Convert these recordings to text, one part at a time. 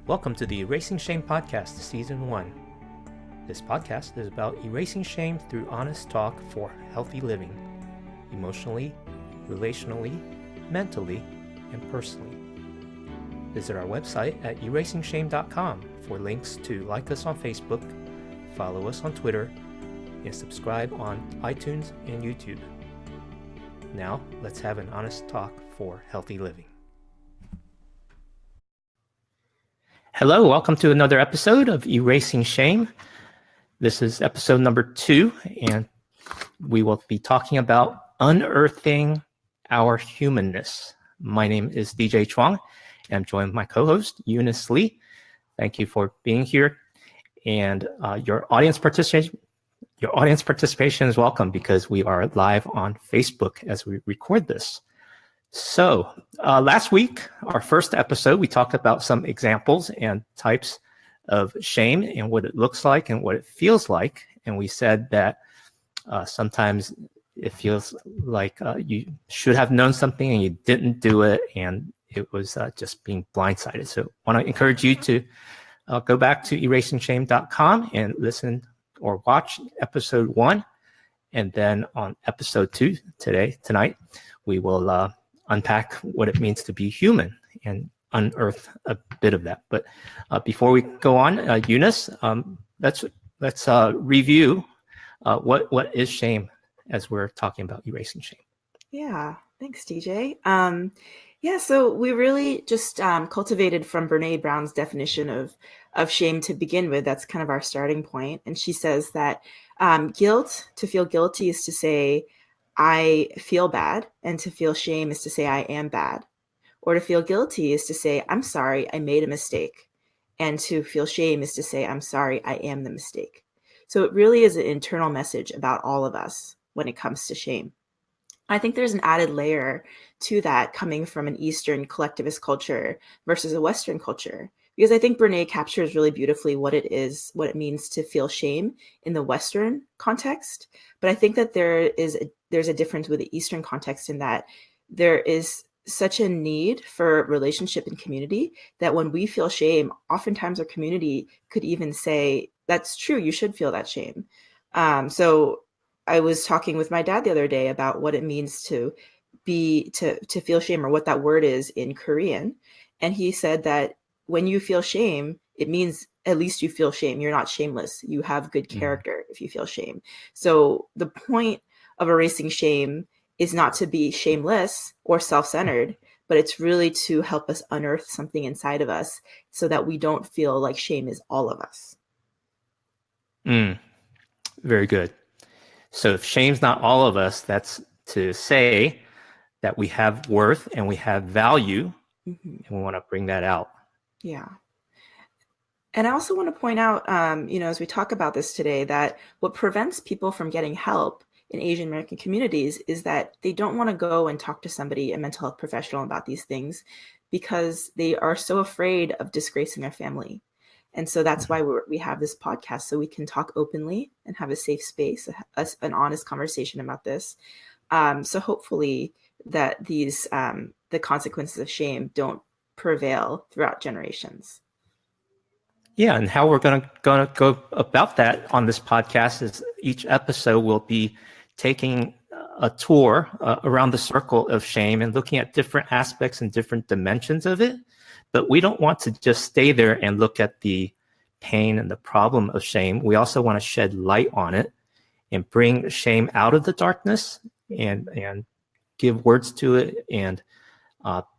Welcome to the Erasing Shame Podcast, Season 1. This podcast is about erasing shame through honest talk for healthy living, emotionally, relationally, mentally, and personally. Visit our website at erasingshame.com for links to like us on Facebook, follow us on Twitter, and subscribe on iTunes and YouTube. Now, let's have an honest talk for healthy living. Hello, welcome to another episode of Erasing Shame. This is episode number 2, and we will be talking about unearthing our humanness. My name is DJ Chuang, and I'm joined by my co-host, Eunice Lee. Thank you for being here, and your audience participation is welcome because we are live on Facebook as we record this. So last week, our first episode, we talked about some examples and types of shame and what it looks like and what it feels like. And we said that sometimes it feels like you should have known something and you didn't do it, and it was just being blindsided. So I want to encourage you to go back to erasingshame.com and listen or watch episode 1. And then on episode 2 tonight, we will unpack what it means to be human and unearth a bit of that. But before we go on, Eunice, let's review what is shame as we're talking about erasing shame. Yeah, thanks, DJ. So we really just cultivated from Brene Brown's definition of shame to begin with. That's kind of our starting point. And she says that to feel guilty is to say, I feel bad, and to feel shame is to say I am bad. Or to feel guilty is to say, I'm sorry, I made a mistake. And to feel shame is to say, I'm sorry, I am the mistake. So it really is an internal message about all of us when it comes to shame. I think there's an added layer to that coming from an Eastern collectivist culture versus a Western culture, because I think Brene captures really beautifully what it means to feel shame in the Western context. But I think that there's a difference with the Eastern context in that there is such a need for relationship and community that when we feel shame, oftentimes our community could even say, that's true, you should feel that shame. So I was talking with my dad the other day about what it means to feel shame, or what that word is in Korean. And he said that when you feel shame, it means at least you feel shame. You're not shameless. You have good character if you feel shame. So the point of erasing shame is not to be shameless or self-centered, but it's really to help us unearth something inside of us so that we don't feel like shame is all of us. Very good. So if shame's not all of us, that's to say that we have worth and we have value, and we want to bring that out. Yeah. And I also want to point out, as we talk about this today, that what prevents people from getting help in Asian American communities is that they don't want to go and talk to somebody, a mental health professional, about these things because they are so afraid of disgracing their family. And so that's why we have this podcast, so we can talk openly and have a safe space, an honest conversation about this. So hopefully that the consequences of shame don't prevail throughout generations. Yeah, and how we're gonna go about that on this podcast is each episode will be taking a tour around the circle of shame and looking at different aspects and different dimensions of it. But we don't want to just stay there and look at the pain and the problem of shame. We also want to shed light on it and bring shame out of the darkness and give words to it and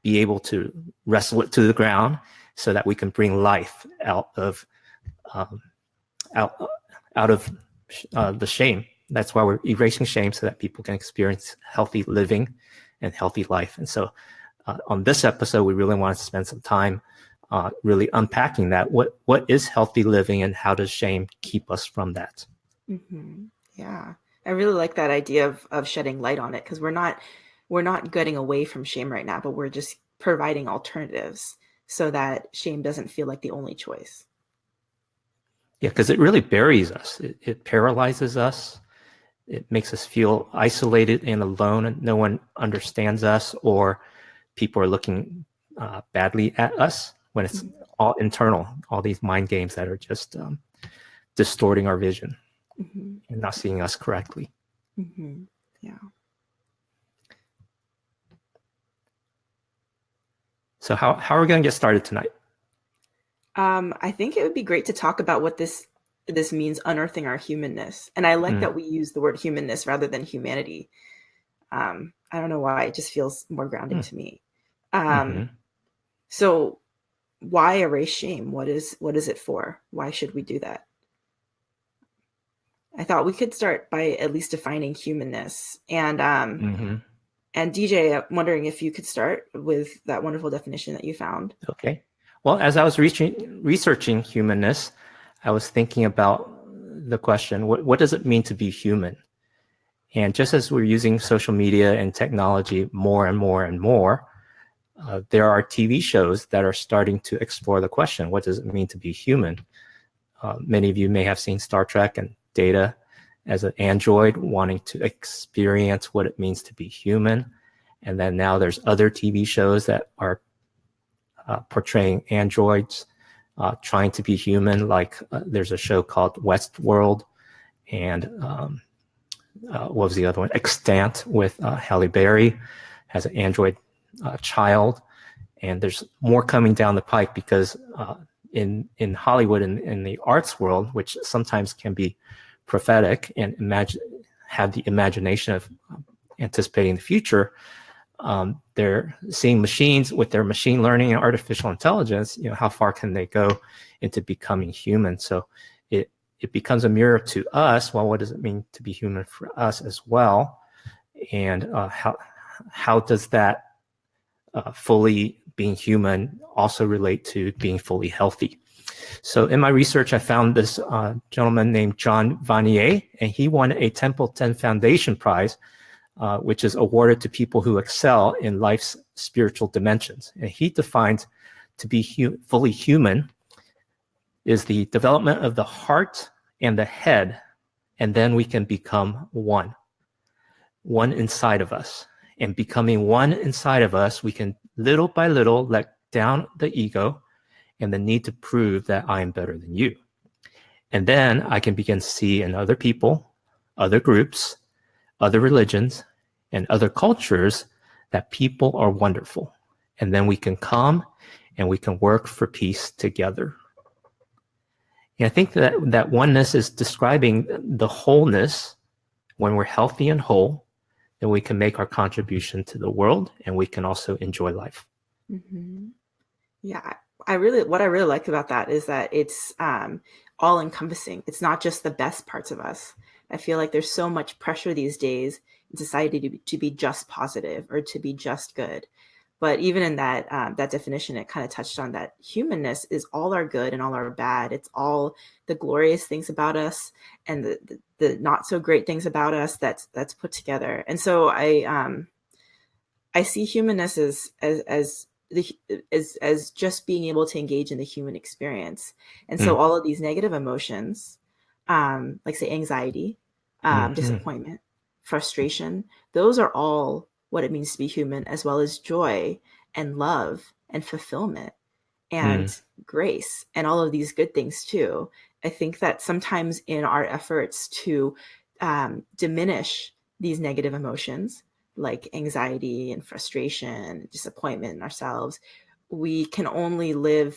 be able to wrestle it to the ground so that we can bring life out of the shame. That's why we're erasing shame, so that people can experience healthy living and healthy life. And so on this episode, we really want to spend some time really unpacking that. What is healthy living, and how does shame keep us from that? Mm-hmm. Yeah, I really like that idea of shedding light on it, because we're not getting away from shame right now, but we're just providing alternatives so that shame doesn't feel like the only choice. Yeah, because it really buries us. It paralyzes us. It makes us feel isolated and alone, and no one understands us, or people are looking badly at us, when it's all internal, all these mind games that are just distorting our vision Mm-hmm. and not seeing us correctly. Mm-hmm. Yeah. So how are we going to get started tonight? I think it would be great to talk about what this means, unearthing our humanness. And I like that we use the word humanness rather than humanity. I don't know why, it just feels more grounding to me. So why erase shame? What is it for? Why should we do that? I thought we could start by at least defining humanness. And DJ, I'm wondering if you could start with that wonderful definition that you found. Okay. Well, as I was researching humanness, I was thinking about the question, what does it mean to be human? And just as we're using social media and technology more and more and more, there are TV shows that are starting to explore the question, what does it mean to be human? Many of you may have seen Star Trek and Data as an android wanting to experience what it means to be human. And then now there's other TV shows that are portraying androids trying to be human, like there's a show called Westworld, and what was the other one? Extant with Halle Berry, has an android child. And there's more coming down the pike because in Hollywood, in the arts world, which sometimes can be prophetic and have the imagination of anticipating the future, they're seeing machines with their machine learning and artificial intelligence. How far can they go into becoming human? So it becomes a mirror to us. Well, what does it mean to be human for us as well? And how does that fully being human also relate to being fully healthy? So in my research, I found this gentleman named John Vanier, and he won a Templeton Foundation Prize, which is awarded to people who excel in life's spiritual dimensions. And he defines to be fully human is the development of the heart and the head, and then we can become one inside of us. And becoming one inside of us, we can little by little let down the ego and the need to prove that I am better than you. And then I can begin to see in other people, other groups, other religions, and other cultures that people are wonderful. And then we can come and we can work for peace together. And I think that oneness is describing the wholeness. When we're healthy and whole, then we can make our contribution to the world and we can also enjoy life. Mm-hmm. Yeah, what I really like about that is that it's all encompassing. It's not just the best parts of us. I feel like there's so much pressure these days in society to be just positive or to be just good. But even in that definition, it kind of touched on that humanness is all our good and all our bad. It's all the glorious things about us and the not so great things about us that's put together. And so I see humanness as just being able to engage in the human experience. And so all of these negative emotions, like say anxiety, disappointment, frustration, those are all what it means to be human, as well as joy and love and fulfillment and grace and all of these good things too. I think that sometimes in our efforts to diminish these negative emotions, like anxiety and frustration, disappointment in ourselves, we can only live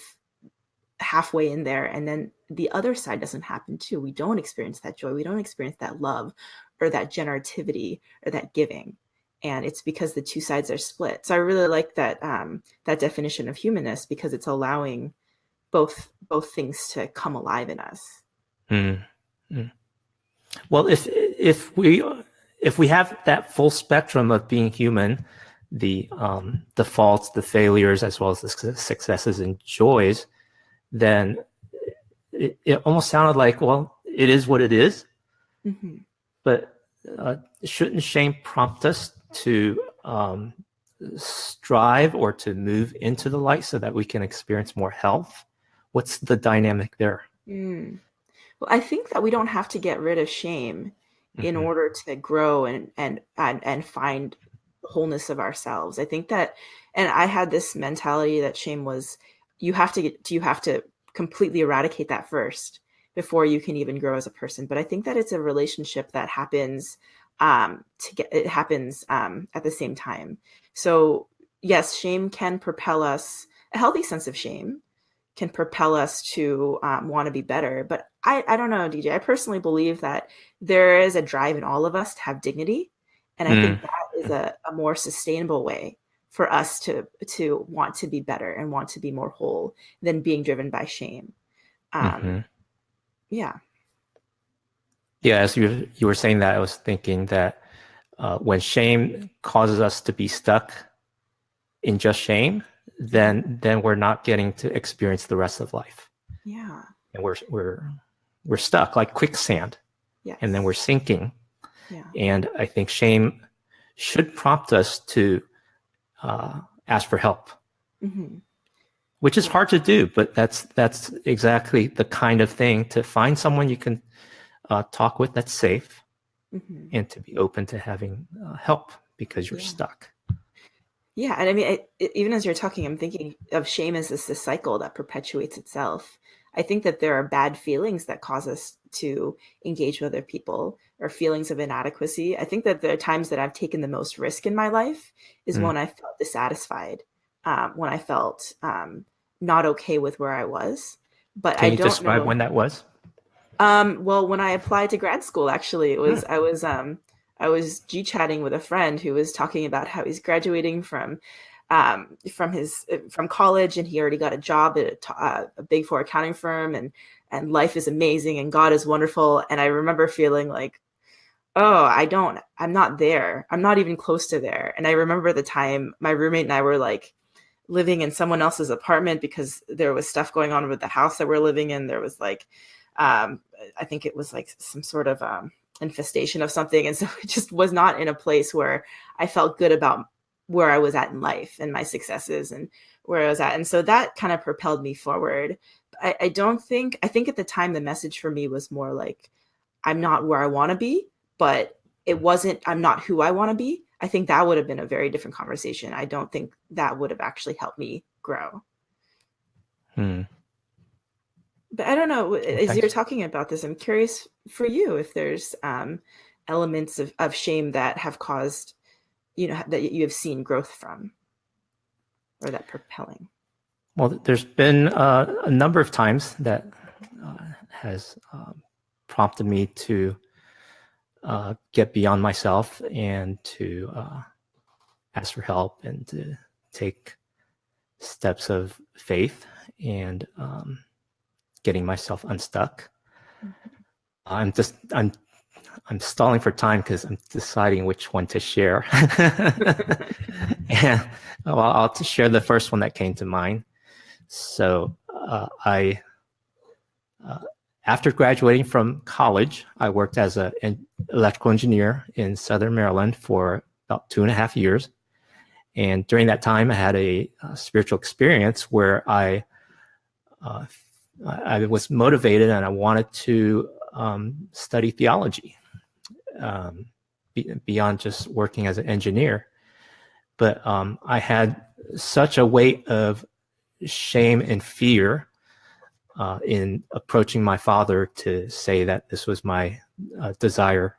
halfway in there, and then the other side doesn't happen too. We don't experience that joy, we don't experience that love or that generativity or that giving, and it's because the two sides are split. So I really like that that definition of humanness, because it's allowing both things to come alive in us. Well, if we have that full spectrum of being human, the faults, the failures, as well as the successes and joys, then it almost sounded like, well, it is what it is. But shouldn't shame prompt us to strive or to move into the light so that we can experience more health? What's the dynamic there? Well, I think that we don't have to get rid of shame in order to grow and find the wholeness of ourselves. I think that, and I had this mentality that shame was you have to completely eradicate that first before you can even grow as a person. But I think that it's a relationship that happens at the same time. So yes, shame can propel us. A healthy sense of shame can propel us to want to be better. But I don't know, DJ. I personally believe that there is a drive in all of us to have dignity, and I think that is a more sustainable way for us to want to be better and want to be more whole than being driven by shame. Yeah. Yeah, as you were saying that, I was thinking that when shame causes us to be stuck in just shame, then we're not getting to experience the rest of life. Yeah. And we're stuck like quicksand. Yes. And then we're sinking. Yeah. And I think shame should prompt us to ask for help, which is hard to do, but that's exactly the kind of thing, to find someone you can talk with that's safe, and to be open to having help because you're stuck. Yeah, and I mean, even as you're talking, I'm thinking of shame as this cycle that perpetuates itself. I think that there are bad feelings that cause us to engage with other people, or feelings of inadequacy. I think that the times that I've taken the most risk in my life is when I felt dissatisfied, when I felt not okay with where I was. But Can I you don't describe know. when that was? Well, when I applied to grad school, actually, I was G-chatting with a friend who was talking about how he's graduating from college, and he already got a job at a big four accounting firm, and life is amazing and God is wonderful. And I remember feeling like, oh, I'm not there. I'm not even close to there. And I remember the time my roommate and I were like living in someone else's apartment because there was stuff going on with the house that we're living in. There was like, I think it was like some sort of infestation of something. And so it just was not in a place where I felt good about where I was at in life and my successes and where I was at. And so that kind of propelled me forward. I think at the time the message for me was more like, I'm not where I want to be, but it wasn't, I'm not who I want to be. I think that would have been a very different conversation. I don't think that would have actually helped me grow. But I don't know, as you're talking about this, I'm curious for you if there's elements of shame that have caused, that you have seen growth from, or that propelling. Well, there's been a number of times that has prompted me to get beyond myself and to ask for help and to take steps of faith and getting myself unstuck. I'm stalling for time because I'm deciding which one to share. And I'll share the first one that came to mind. So after graduating from college, I worked as an electrical engineer in Southern Maryland for about 2.5 years. And during that time, I had a spiritual experience where I was motivated and I wanted to study theology beyond just working as an engineer. But I had such a weight of shame and fear in approaching my father to say that this was my desire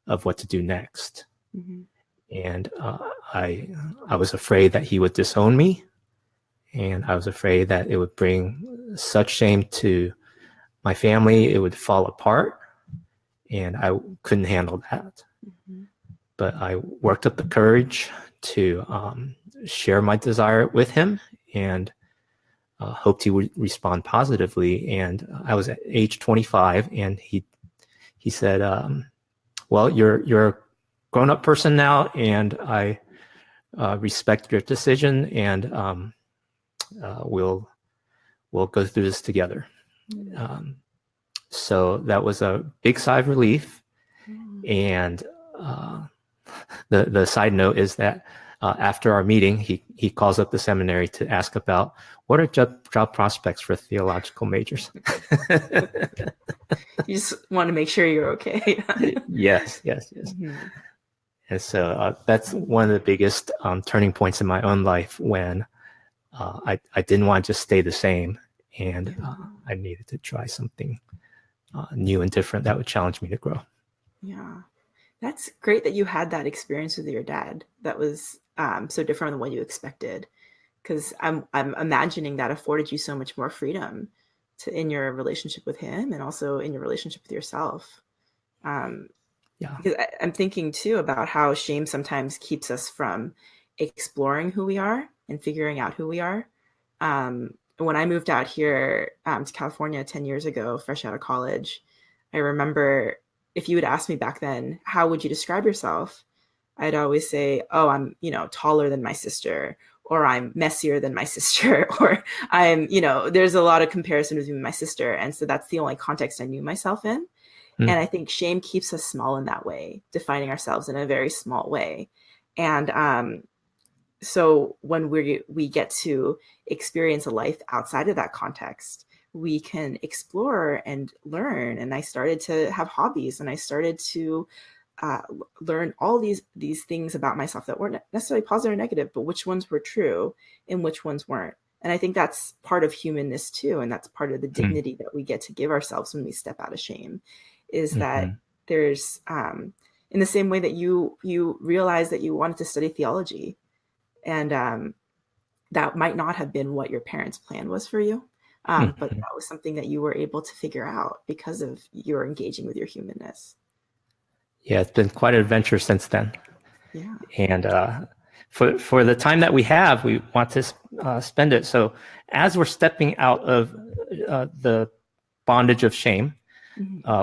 of what to do next. And I was afraid that he would disown me, and I was afraid that it would bring such shame to my family, it would fall apart, and I couldn't handle that. But I worked up the courage to share my desire with him, and hoped he would respond positively. And I was at age 25, and he said, well, you're a grown-up person now, and I respect your decision, and we'll go through this together. So that was a big sigh of relief. And the side note is that after our meeting, he calls up the seminary to ask about what are job prospects for theological majors. You just want to make sure you're okay. Yes. And so that's one of the biggest turning points in my own life, when I didn't want to just stay the same, and I needed to try something new and different that would challenge me to grow. Yeah. That's great that you had that experience with your dad. That was so different than what you expected. Because I'm imagining that afforded you so much more freedom in your relationship with him and also in your relationship with yourself. Yeah. Because I'm thinking too about how shame sometimes keeps us from exploring who we are and figuring out who we are. When I moved out here to California 10 years ago, fresh out of college, I remember if you had asked me back then, how would you describe yourself? I'd always say, oh, I'm, taller than my sister, or I'm messier than my sister, or I'm, there's a lot of comparison between my sister. And so that's the only context I knew myself in. And I think shame keeps us small in that way, defining ourselves in a very small way. And so when we get to experience a life outside of that context, we can explore and learn. And I started to have hobbies, and I started to learn all these things about myself that weren't necessarily positive or negative, but which ones were true and which ones weren't. And I think that's part of humanness too, and that's part of the dignity that we get to give ourselves when we step out of shame, is that there's in the same way that you realize that you wanted to study theology, and that might not have been what your parents' plan was for you, but that was something that you were able to figure out because of your engaging with your humanness. Yeah, it's been quite an adventure since then. Yeah. And for the time that we have, we want to spend it. So as we're stepping out of the bondage of shame,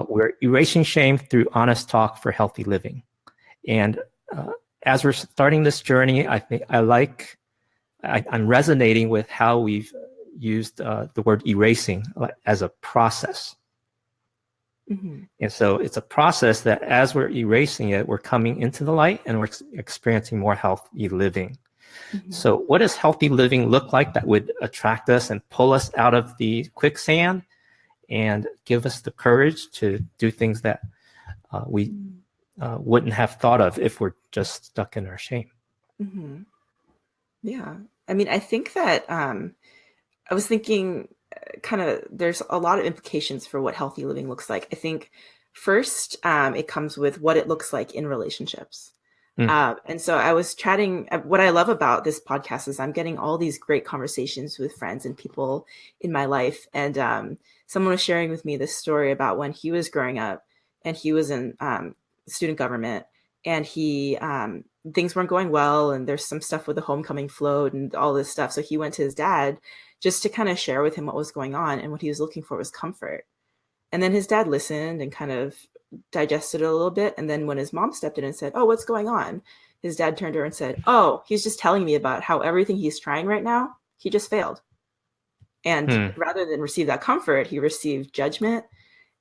we're erasing shame through honest talk for healthy living. And as we're starting this journey, I think I'm resonating with how we've used the word erasing as a process. And so it's a process that as we're erasing it, we're coming into the light and we're experiencing more healthy living. So what does healthy living look like that would attract us and pull us out of the quicksand and give us the courage to do things that we wouldn't have thought of if we're just stuck in our shame? Yeah. I mean, I think that I was thinking kind of there's a lot of implications for what healthy living looks like. I think first, it comes with what it looks like in relationships. And so I was chatting. What I love about this podcast is I'm getting all these great conversations with friends and people in my life. And someone was sharing with me this story about when he was growing up and he was in student government, and he things weren't going well, and there's some stuff with the homecoming float and all this stuff. So he went to his dad just to kind of share with him what was going on, and what he was looking for was comfort. And then his dad listened and kind of digested it a little bit. And then when his mom stepped in and said, "Oh, what's going on?" His dad turned to her and said, "Oh, he's just telling me about how everything he's trying right now, he just failed." And rather than receive that comfort, he received judgment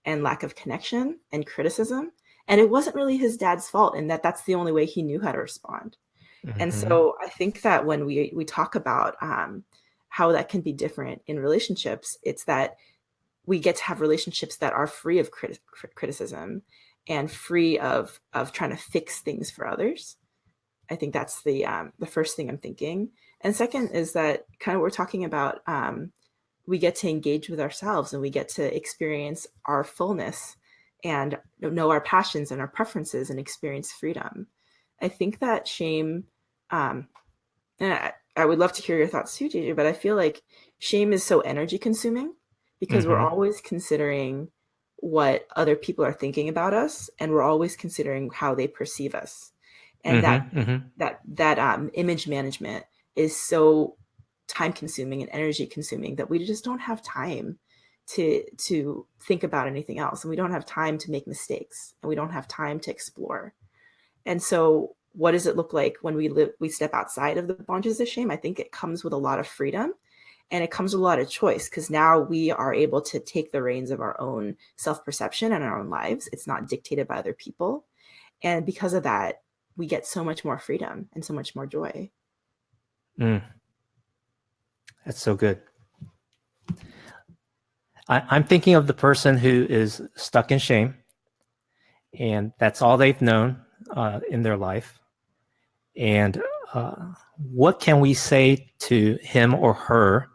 and lack of connection and criticism. And it wasn't really his dad's fault, and that's the only way he knew how to respond. And so I think that when we talk about how that can be different in relationships, it's that we get to have relationships that are free of criticism and free of trying to fix things for others. I think that's the first thing I'm thinking. And second is that kind of we're talking about we get to engage with ourselves, and we get to experience our fullness and know our passions and our preferences and experience freedom. I think that shame, and I would love to hear your thoughts too, JJ, but I feel like shame is so energy consuming because we're always considering what other people are thinking about us, and we're always considering how they perceive us. And that image management is so time consuming and energy consuming that we just don't have time to think about anything else, and we don't have time to make mistakes, and we don't have time to explore. And so what does it look like when we step outside of the bondages of shame? I think it comes with a lot of freedom, and it comes with a lot of choice, because now we are able to take the reins of our own self-perception and our own lives. It's not dictated by other people. And because of that, we get so much more freedom and so much more joy. That's so good. I'm thinking of the person who is stuck in shame, and that's all they've known in their life. And what can we say to him or her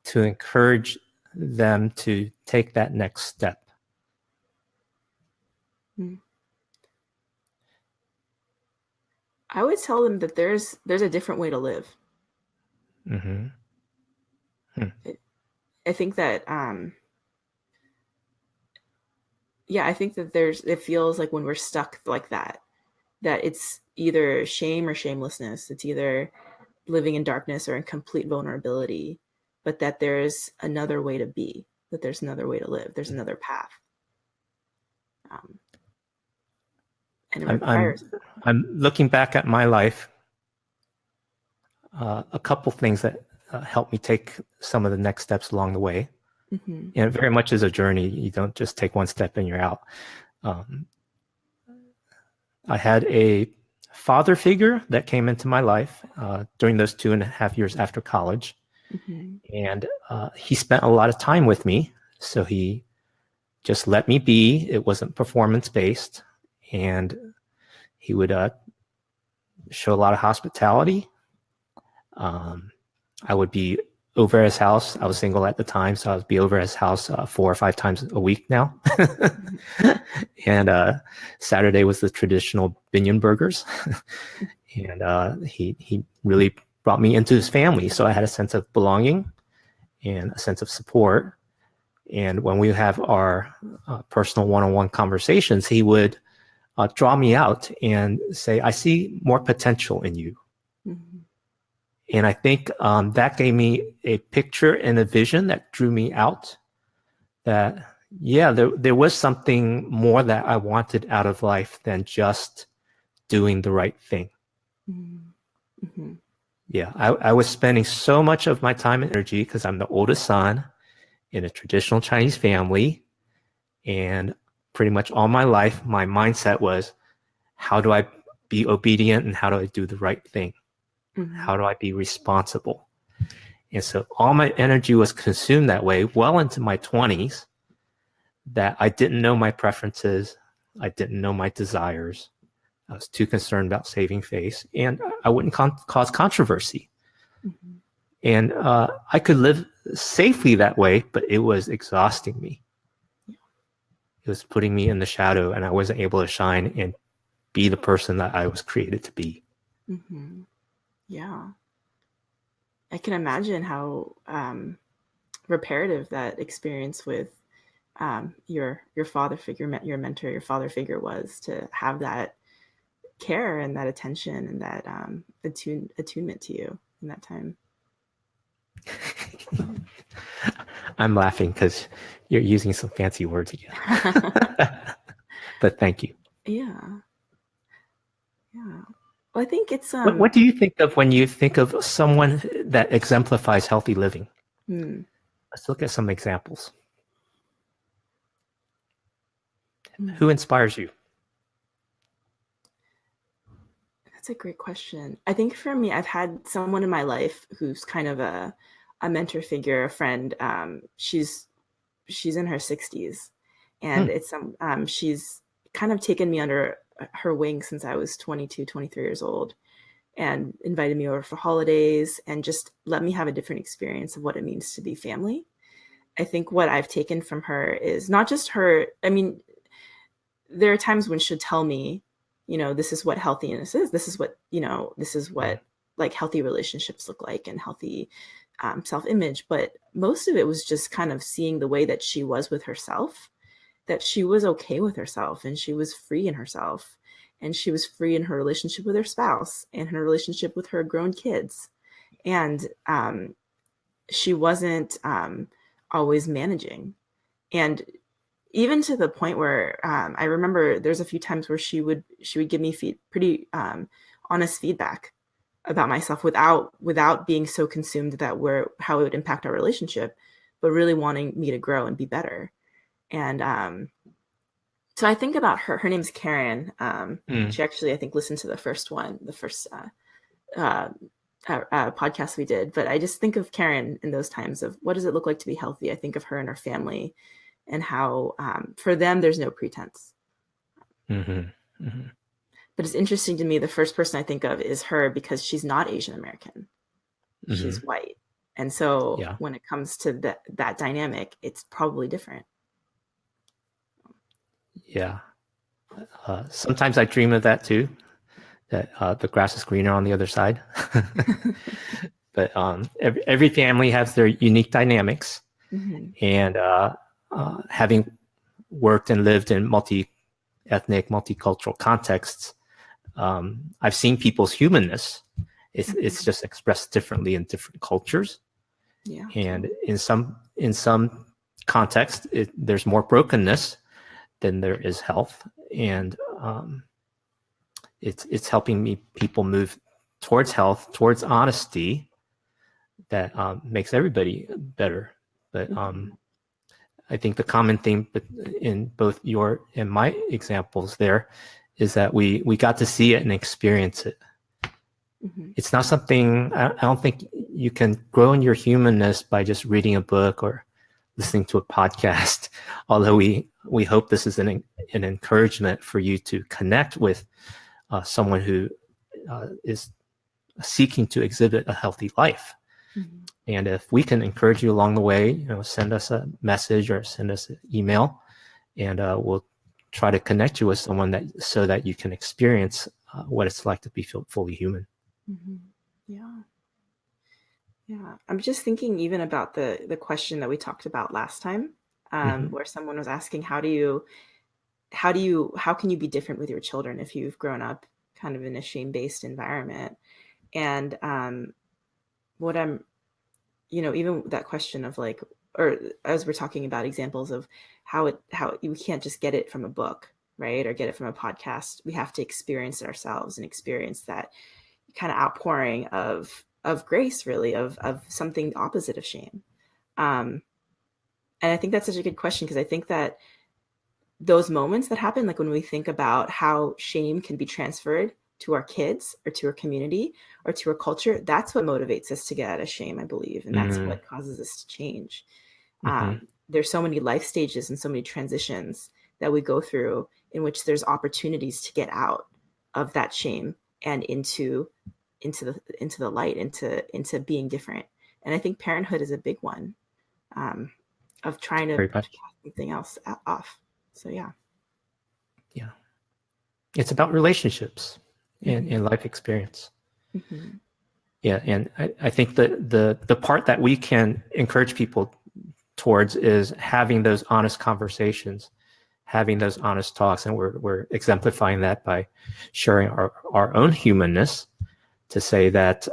to encourage them to take that next step? I would tell them that there's a different way to live. I think that I think that it feels like when we're stuck like that it's either shame or shamelessness. It's either living in darkness or in complete vulnerability, but that there's another way to be, that there's another way to live, there's another path. And it requires. I'm looking back at my life. A couple things that helped me take some of the next steps along the way. And it very much is a journey. You don't just take one step and you're out. I had a father figure that came into my life during those 2.5 years after college. And he spent a lot of time with me. So he just let me be. It wasn't performance-based. And he would show a lot of hospitality. I would be over at his house. I was single at the time, so I would be over at his house 4 or 5 times a week now. And Saturday was the traditional binion burgers. And he really brought me into his family. So I had a sense of belonging and a sense of support. And when we have our personal one-on-one conversations, he would draw me out and say, I see more potential in you. And I think that gave me a picture and a vision that drew me out that, there was something more that I wanted out of life than just doing the right thing. Yeah, I was spending so much of my time and energy because I'm the oldest son in a traditional Chinese family. And pretty much all my life, my mindset was, how do I be obedient and how do I do the right thing? How do I be responsible? And so all my energy was consumed that way well into my 20s, that I didn't know my preferences. I didn't know my desires. I was too concerned about saving face, and I wouldn't cause controversy. And I could live safely that way, but it was exhausting me. It was putting me in the shadow, and I wasn't able to shine and be the person that I was created to be. Yeah. I can imagine how reparative that experience with your father figure, your mentor, your father figure was, to have that care and that attention and that attunement to you in that time. I'm laughing because you're using some fancy words again. But thank you. Yeah. Well, I think it's What do you think of when you think of someone that exemplifies healthy living? Let's look at some examples. Who inspires you? That's a great question. I think for me, I've had someone in my life who's kind of a mentor figure, a friend. She's in her 60s, and it's she's kind of taken me under her wing since I was 22, 23 years old, and invited me over for holidays and just let me have a different experience of what it means to be family. I think what I've taken from her is not just her. I mean, there are times when she'll tell me, this is what healthiness is. This is what like healthy relationships look like and healthy self-image. But most of it was just kind of seeing the way that she was with herself, that she was okay with herself and she was free in herself, and she was free in her relationship with her spouse and her relationship with her grown kids. And she wasn't always managing. And even to the point where I remember there's a few times where she would give me pretty honest feedback about myself without being so consumed that how it would impact our relationship, but really wanting me to grow and be better. And so I think about her. Her name's Karen. She actually, I think, listened to the first podcast we did. But I just think of Karen in those times of what does it look like to be healthy. I think of her and her family, and how for them there's no pretense. But it's interesting to me, the first person I think of is her because she's not Asian American. She's white. And so Yeah. when it comes to that dynamic, it's probably different. Yeah. Sometimes I dream of that too, that the grass is greener on the other side. But every family has their unique dynamics. And having worked and lived in multi-ethnic, multicultural contexts, I've seen people's humanness. It's just expressed differently in different cultures. Yeah. And in some context, there's more brokenness than there is health. And it's helping people move towards health, towards honesty, that makes everybody better. But I think the common theme in both your and my examples there is that we got to see it and experience it. It's not something, I don't think you can grow in your humanness by just reading a book or listening to a podcast, although we hope this is an encouragement for you to connect with someone who is seeking to exhibit a healthy life. And if we can encourage you along the way, send us a message or send us an email, and we'll try to connect you with someone so that you can experience what it's like to be fully human. Yeah. I'm just thinking even about the question that we talked about last time, where someone was asking, how can you be different with your children if you've grown up kind of in a shame-based environment? And what I'm, even that question of like, or as we're talking about examples of how we can't just get it from a book, right? Or get it from a podcast. We have to experience it ourselves and experience that kind of outpouring of grace, really, of something opposite of shame. And I think that's such a good question, because I think that those moments that happen, like when we think about how shame can be transferred to our kids or to our community or to our culture, that's what motivates us to get out of shame, I believe. And that's what causes us to change. There's so many life stages and so many transitions that we go through in which there's opportunities to get out of that shame and into the light, into being different. And I think parenthood is a big one, of trying to cast something else off. So yeah. It's about relationships and life experience. Yeah, and I think the part that we can encourage people towards is having those honest conversations, having those honest talks, and we're exemplifying that by sharing our own humanness, to say that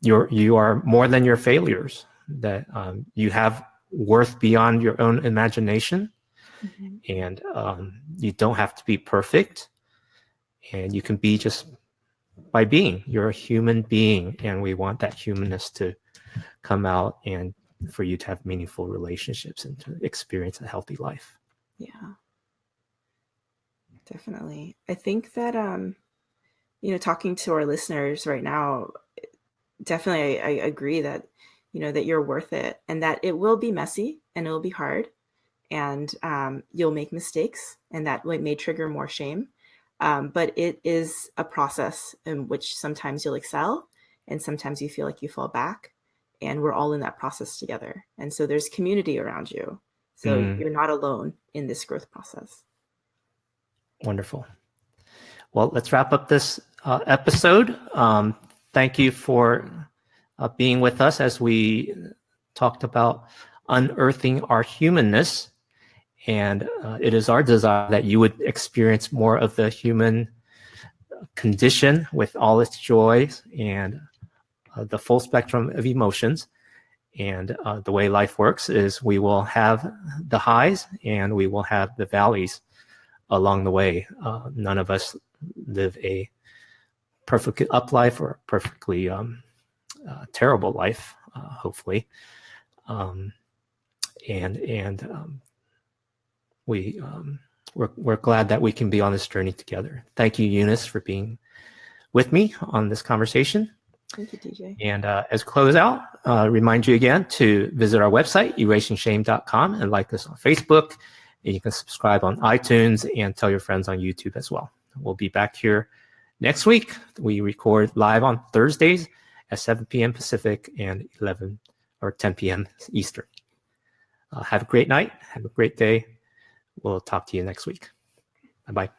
you are more than your failures, that you have worth beyond your own imagination, and you don't have to be perfect, and you can be just by being. You're a human being, and we want that humanness to come out and for you to have meaningful relationships and to experience a healthy life. Yeah, definitely. I think that talking to our listeners right now, definitely I agree that that you're worth it, and that it will be messy and it will be hard, and you'll make mistakes, and that may trigger more shame, but it is a process in which sometimes you'll excel and sometimes you feel like you fall back, and we're all in that process together. And so there's community around you, so you're not alone in this growth process. Wonderful. Well, let's wrap up this episode. Thank you for being with us as we talked about unearthing our humanness. And it is our desire that you would experience more of the human condition with all its joys and the full spectrum of emotions. And the way life works is we will have the highs and we will have the valleys along the way. None of us live a perfectly up life or a perfectly terrible life, hopefully. We're glad that we can be on this journey together. Thank you, Eunice, for being with me on this conversation. Thank you, DJ. And as close out, remind you again to visit our website, erasingshame.com, and like us on Facebook. And you can subscribe on iTunes and tell your friends on YouTube as well. We'll be back here next week. We record live on Thursdays at 7 p.m. Pacific and 11 or 10 p.m. Eastern. Have a great night. Have a great day. We'll talk to you next week. Bye-bye.